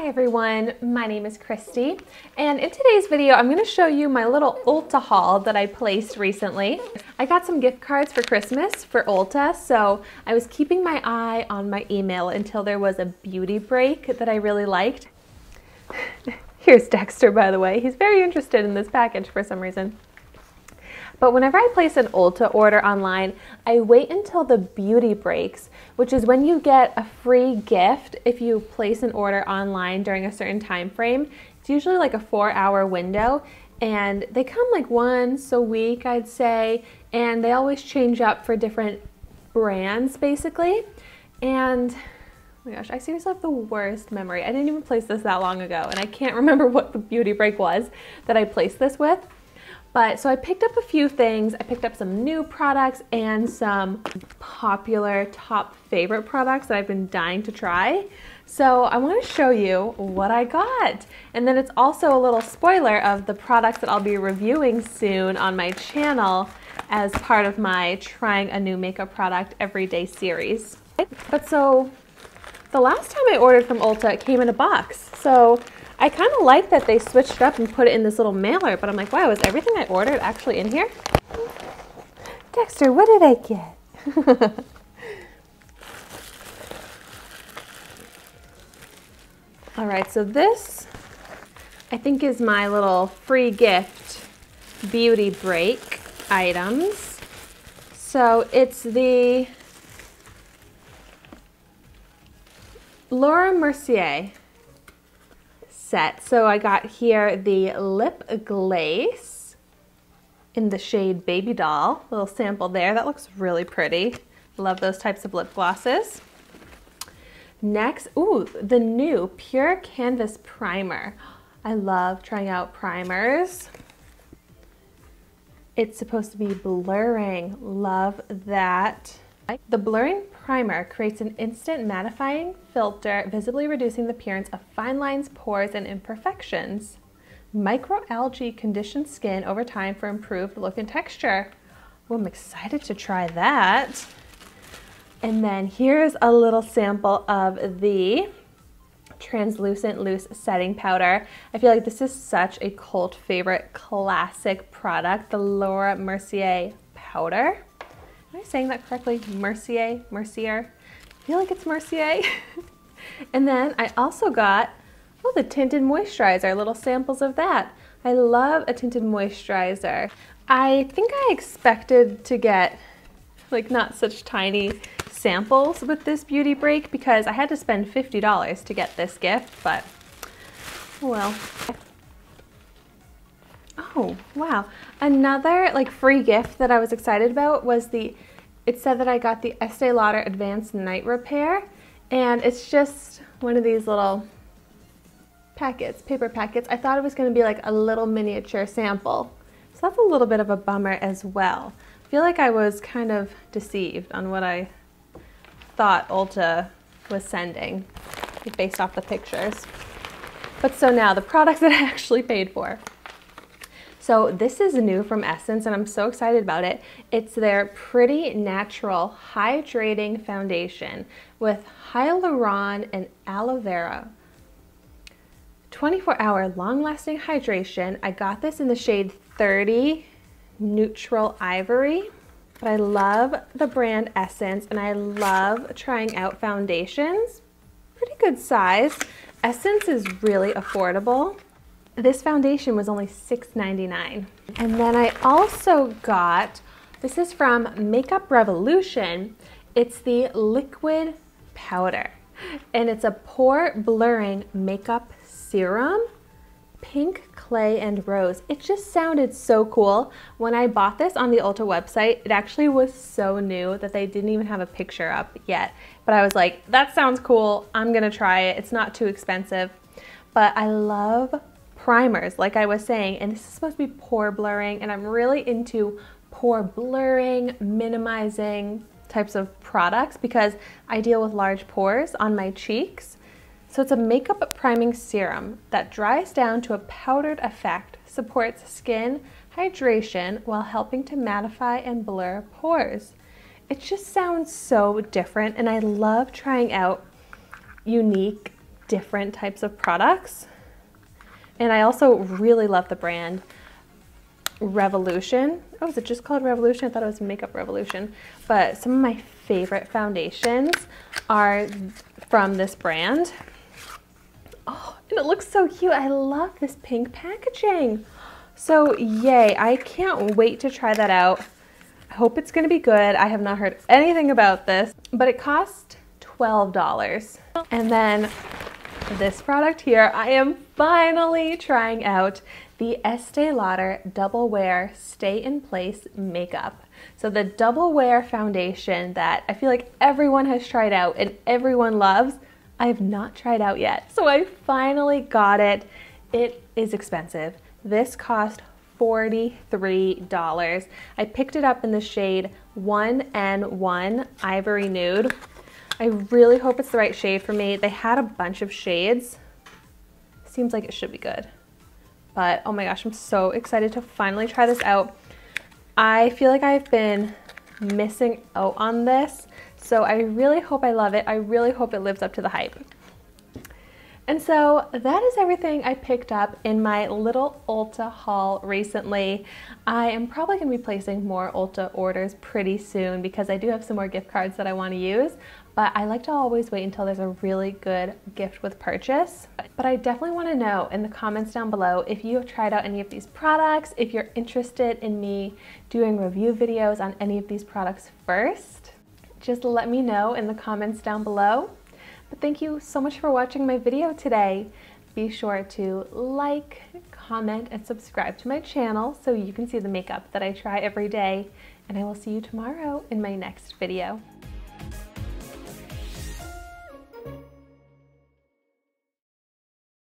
Hi everyone, my name is Christy, and in today's video I'm going to show you my little Ulta haul that I placed recently. I got some gift cards for Christmas for Ulta, so I was keeping my eye on my email until there was a beauty break that I really liked. Here's Dexter, by the way. He's very interested in this package for some reason. But whenever I place an Ulta order online, I wait until the beauty breaks, which is when you get a free gift if you place an order online during a certain time frame. It's usually like a 4-hour window, and they come like once a week, I'd say, and they always change up for different brands, basically. And oh my gosh, I seriously have the worst memory. I didn't even place this that long ago, and I can't remember what the beauty break was that I placed this with. But so I picked up a few things. I picked up some new products and some popular top favorite products that I've been dying to try. So I want to show you what I got. And then it's also a little spoiler of the products that I'll be reviewing soon on my channel as part of my trying a new makeup product every day series. But so the last time I ordered from Ulta, it came in a box. So I kind of like that they switched it up and put it in this little mailer, but I'm like, wow, is everything I ordered actually in here? Dexter, what did I get? All right, so this I think is my little free gift beauty break items. So it's the Mercier set. So I got here the lip glaze in the shade Baby Doll. A little sample there. That looks really pretty. Love those types of lip glosses. Next, ooh, the new Pure Canvas Primer. I love trying out primers. It's supposed to be blurring. Love that. The blurring primer creates an instant mattifying filter, visibly reducing the appearance of fine lines, pores, and imperfections. Microalgae conditions skin over time for improved look and texture. Well, I'm excited to try that. And then here's a little sample of the translucent loose setting powder. I feel like this is such a cult favorite classic product, the Mercier powder. Am I saying that correctly? Mercier? I feel like it's Mercier. And then I also got, oh, the tinted moisturizer, little samples of that. I love a tinted moisturizer. I think I expected to get like not such tiny samples with this beauty break because I had to spend $50 to get this gift, but well. Oh, wow. Another like free gift that I was excited about was it said that I got the Estee Lauder Advanced Night Repair, and it's just one of these little packets, paper packets. I thought it was going to be like a little miniature sample, so that's a little bit of a bummer as well. I feel like I was kind of deceived on what I thought Ulta was sending based off the pictures. But so now the products that I actually paid for. So this is new from Essence, and I'm so excited about it. It's their Pretty Natural Hydrating Foundation with hyaluron and aloe vera. 24-hour long-lasting hydration. I got this in the shade 30 Neutral Ivory. But I love the brand Essence, and I love trying out foundations. Pretty good size. Essence is really affordable. This foundation was only $6.99. And then I also got, this is from Makeup Revolution. It's the liquid powder, and it's a pore blurring makeup serum, pink, clay, and rose. It just sounded so cool. When I bought this on the Ulta website, it actually was so new that they didn't even have a picture up yet. But I was like, that sounds cool. I'm gonna try it. It's not too expensive. But I love primers, like I was saying, and this is supposed to be pore blurring, and I'm really into pore blurring, minimizing types of products because I deal with large pores on my cheeks. So it's a makeup priming serum that dries down to a powdered effect, supports skin hydration while helping to mattify and blur pores. It just sounds so different, and I love trying out unique different types of products. And I also really love the brand Revolution. Oh, is it just called Revolution? I thought it was Makeup Revolution. But some of my favorite foundations are from this brand. Oh, and it looks so cute. I love this pink packaging. So yay, I can't wait to try that out. I hope it's gonna be good. I have not heard anything about this, but it cost $12. And then this product here, I am finally trying out the Estee Lauder Double Wear Stay in Place Makeup. So the Double Wear foundation that I feel like everyone has tried out and everyone loves, I have not tried out yet. So I finally got it. It is expensive. This cost $43. I picked it up in the shade 1N1 Ivory Nude. I really hope it's the right shade for me. They had a bunch of shades. Seems like it should be good. But oh my gosh, I'm so excited to finally try this out. I feel like I've been missing out on this, so I really hope I love it. I really hope it lives up to the hype. And so that is everything I picked up in my little Ulta haul recently. I am probably going to be placing more Ulta orders pretty soon because I do have some more gift cards that I want to use, but I like to always wait until there's a really good gift with purchase. But I definitely want to know in the comments down below if you have tried out any of these products, if you're interested in me doing review videos on any of these products first. Just let me know in the comments down below. But thank you so much for watching my video today. Be sure to like, comment, and subscribe to my channel so you can see the makeup that I try every day. And I will see you tomorrow in my next video.